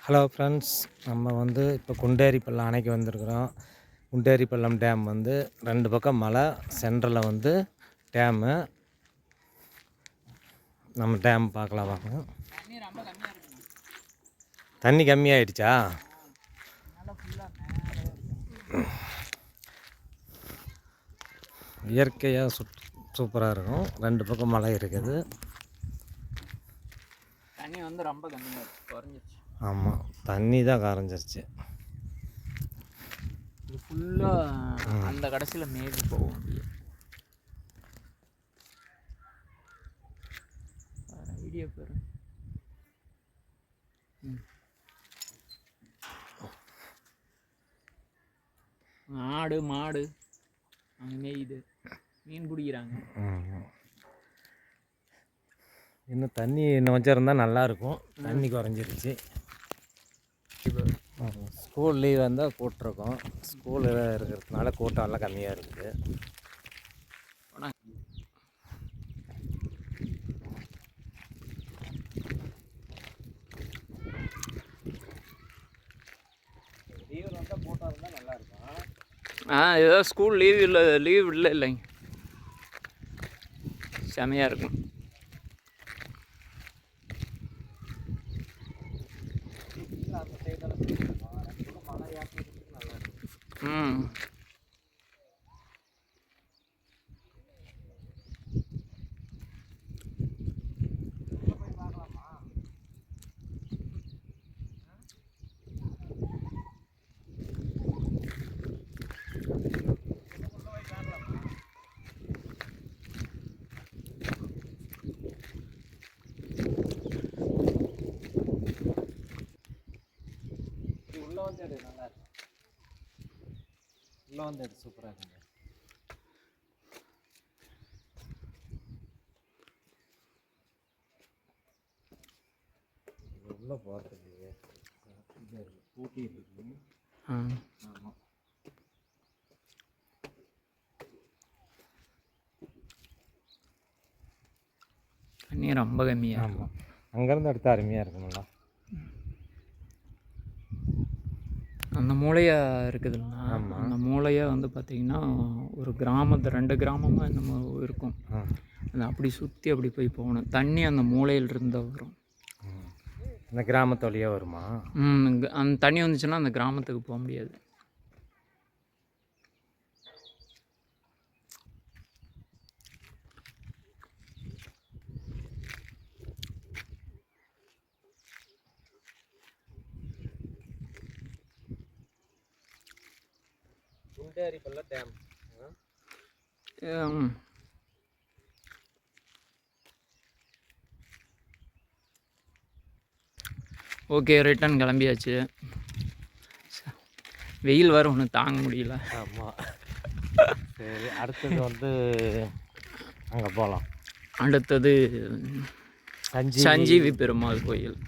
Hello friends, நம்ம வந்து இப்போ குண்டேரிப்பள்ளம் அணைக்கு வந்திருக்கிறோம். குண்டேரிப்பள்ளம் டேம் வந்து 2 பக்கம் மலை, சென்டரில் வந்து டேமு. நம்ம டேம் பார்க்கலாம் வாங்க. தண்ணி கம்மியாயிடுச்சா? இயற்கையாக சூப்பராக இருக்கும். 2 பக்கம் மலை இருக்குது. தண்ணி வந்து ரொம்ப கம்மியாக குறைஞ்சிருச்சு. ஆமாம், தண்ணி தான் கரைஞ்சிருச்சு. இது ஃபுல்லாக அந்த கடைசியில் மேவி போகும். வீடியோ பேர் ஆடு மாடு அங்கே மேயுது, மீன் பிடிக்கிறாங்க. இன்னும் தண்ணி இன்னும் கொஞ்சம் இருந்தால் நல்லாயிருக்கும். தண்ணி குறைஞ்சிருச்சு. ஸ்கூல் லீவ் வந்தால் கூட்டிருக்கோம். ஸ்கூல் இருக்கிறதுனால கூட்டம் எல்லாம் கம்மியாக இருக்குது. லீவ் வந்தால் கூட்டம் இருந்தால் நல்லாயிருக்கும். ஏதோ ஸ்கூல் லீவ் இல்லைங்க, செமையாக இருக்கும். உள்ளே வந்து எடு, நல்லா இருக்கும். உள்ளே வந்து எடு, சூப்பராக இருக்குங்க. உள்ளே போகிறதுக்கு பூட்டி இருக்கு. ஆமாம், தண்ணி ரொம்ப கம்மியாக. ஆமாம், அங்கேருந்து எடுத்து அருமையாக இருக்குங்களா. அந்த மூளையாக இருக்குதுங்களா? அந்த மூளையாக வந்து பார்த்திங்கன்னா ஒரு கிராமத்தை 2 கிராமமாக நம்ம இருக்கும். அது அப்படி சுற்றி அப்படி போய் போகணும். தண்ணி அந்த மூளையிலிருந்து வரும். அந்த கிராமத்து வழியாக வருமா? அந்த தண்ணி வந்துச்சுன்னா அந்த கிராமத்துக்கு போக முடியாது. குண்டேரிப்பள்ளம் டேம். ஓகே, ரிட்டன் கிளம்பியாச்சு. வெயில் வர ஒன்று தாங்க முடியல. ஆமாம், சரி, அடுத்தது வந்து அங்கே போகலாம். அடுத்தது சஞ்சீவி பெருமாள் கோயில்.